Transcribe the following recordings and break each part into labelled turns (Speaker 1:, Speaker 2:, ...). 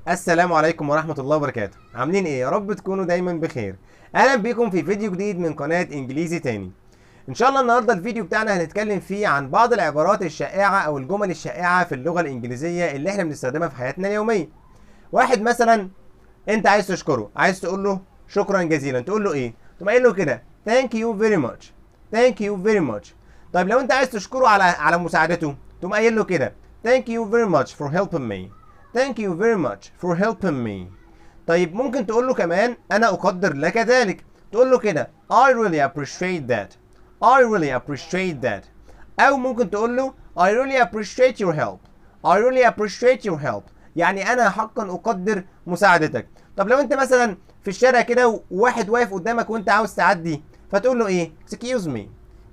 Speaker 1: السلام عليكم ورحمة الله وبركاته. عاملين ايه؟ يا رب تكونوا دايما بخير. اهلا بيكم في فيديو جديد من قناة انجليزي تاني. ان شاء الله النهارده الفيديو بتاعنا هنتكلم فيه عن بعض العبارات الشائعة او الجمل الشائعة في اللغة الانجليزية اللي احنا بنستخدمها في حياتنا اليومية. واحد مثلا انت عايز تشكره، عايز تقول له شكرا جزيلا، تقول له ايه؟ تقوم قايل له كده thank you very much. thank you very much. طيب لو انت عايز تشكره على مساعدته، تقوم قايل له كده thank you very much for helping me. thank you very much for helping me. طيب ممكن تقول له كمان انا اقدر لك ذلك، تقول له كده I really appreciate that. I really appreciate that. او ممكن تقول له I really appreciate your help. I really appreciate your help. يعني انا حقا اقدر مساعدتك. طب لو انت مثلا في الشارع كده وواحد واقف قدامك وانت عاوز تعدي، فتقول له ايه؟ excuse me.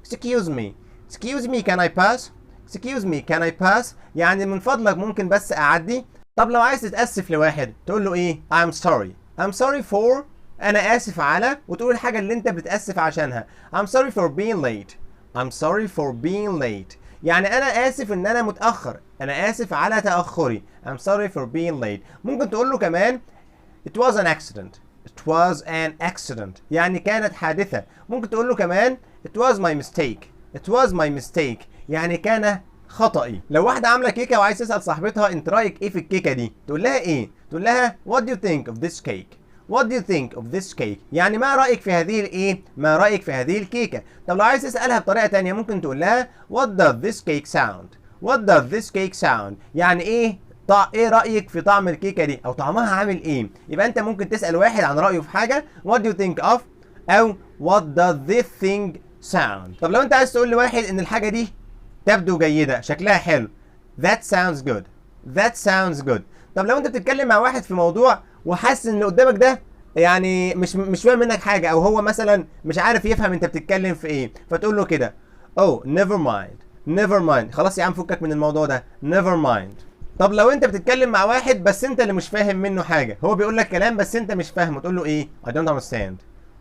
Speaker 1: excuse me. excuse me can I pass. excuse me can I pass. يعني من فضلك ممكن بس اعدي. طب لو عايز تتأسف لواحد تقول له ايه؟ I'm sorry. I'm sorry for. انا اسف على، وتقول الحاجة اللي انت بتأسف عشانها. I'm sorry for being late. I'm sorry for being late. يعني انا اسف ان انا متأخر. انا اسف على تأخري. I'm sorry for being late. ممكن تقول له كمان it was an accident. It was an accident. يعني كانت حادثة. ممكن تقول له كمان it was my mistake. It was my mistake. يعني كان خطأي. لو واحدة عاملة كيكة وعايز تسأل صاحبتها انت رأيك ايه في الكيكة دي؟ تقول لها ايه؟ تقول لها what do you think of this cake? What do you think of this cake? يعني ما رأيك في هذه الايه؟ ما رأيك في هذه الكيكة؟ طب لو عايز تسألها بطريقة تانية ممكن تقول لها what does this cake sound? What does this cake sound? يعني ايه رأيك في طعم الكيكة دي؟ او طعمها عامل ايه؟ يبقى انت ممكن تسأل واحد عن رأيه في حاجة what do you think of؟ او what does this thing sound؟ طب لو انت عايز تقول لواحد ان الحاجة دي تبدو جيدة، شكلها حلو، that sounds good. that sounds good. طب لو انت بتتكلم مع واحد في موضوع وحاسس ان اللي قدامك ده يعني مش فاهم منك حاجة، او هو مثلا مش عارف يفهم انت بتتكلم في ايه، فتقول له كده oh never mind. never mind. خلاص يا عم فكك من الموضوع ده. never mind. طب لو انت بتتكلم مع واحد بس انت اللي مش فاهم منه حاجة، هو بيقول لك كلام بس انت مش فاهمه، تقول له ايه؟ I don't understand.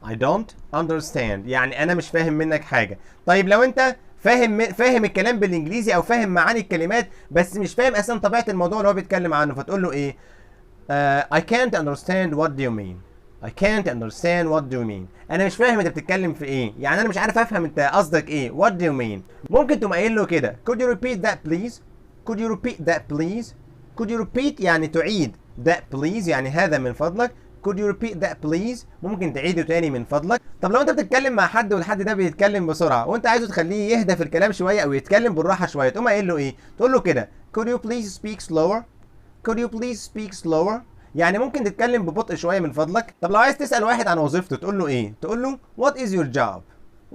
Speaker 1: I don't understand. يعني انا مش فاهم منك حاجة. طيب لو انت فاهم الكلام بالانجليزي او فاهم معاني الكلمات بس مش فاهم اصلا طبيعة الموضوع اللي هو بيتكلم عنه، فتقول له ايه؟ I can't understand what do you mean. I can't understand what do you mean. انا مش فاهم انت بتتكلم في ايه، يعني انا مش عارف افهم انت قصدك ايه. what do you mean. ممكن تقوم قايل له كده could you repeat that please. could you repeat that please. could you repeat يعني تعيد، that please يعني هذا من فضلك. could you repeat that please. ممكن تعيده تاني من فضلك. طب لو انت بتتكلم مع حد والحد ده بيتكلم بسرعه وانت عايزه تخليه يهدى في الكلام شويه او يتكلم بالراحه شويه، تقوم قايل له ايه؟ تقول له كده could you please speak slower. could you please speak slower. يعني ممكن تتكلم ببطء شويه من فضلك. طب لو عايز تسال واحد عن وظيفته تقول له ايه؟ تقول له what is your job.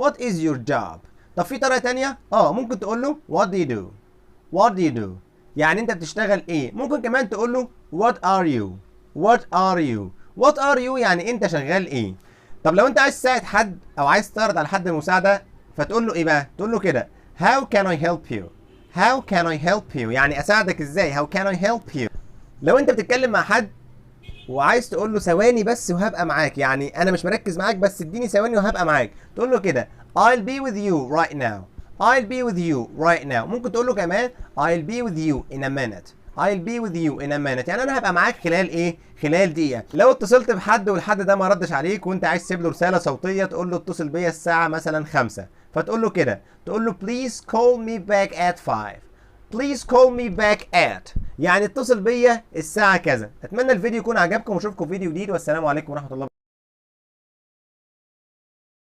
Speaker 1: what is your job. طب في طريقه تانيه ممكن تقول له what do you do. what do you do. يعني انت بتشتغل ايه. ممكن كمان تقول له what are you. what are you. what are you يعني انت شغال ايه. طب لو انت عايز تساعد حد او عايز تعرض على حد المساعده، فتقول له ايه بقى؟ تقول له كده how can I help you. how can I help you يعني اساعدك ازاي. how can I help you. لو انت بتتكلم مع حد وعايز تقول له ثواني بس وهبقى معاك، يعني انا مش مركز معاك بس اديني ثواني وهبقى معاك، تقول له كده I'll be with you right now. I'll be with you right now. ممكن تقول له كمان I'll be with you in a minute. I'll be with you in a minute. يعني انا هبقى معاك خلال ايه؟ خلال دقيقة. لو اتصلت بحد والحد ده ما ردش عليك وانت عايز تسيب له رسالة صوتية، تقول له اتصل بيا الساعة مثلا 5، فتقول له كده، تقول له please call me back at 5. please call me back at. يعني اتصل بيا الساعة كذا. اتمنى الفيديو يكون عجبكم واشوفكم في فيديو جديد، والسلام عليكم ورحمة الله.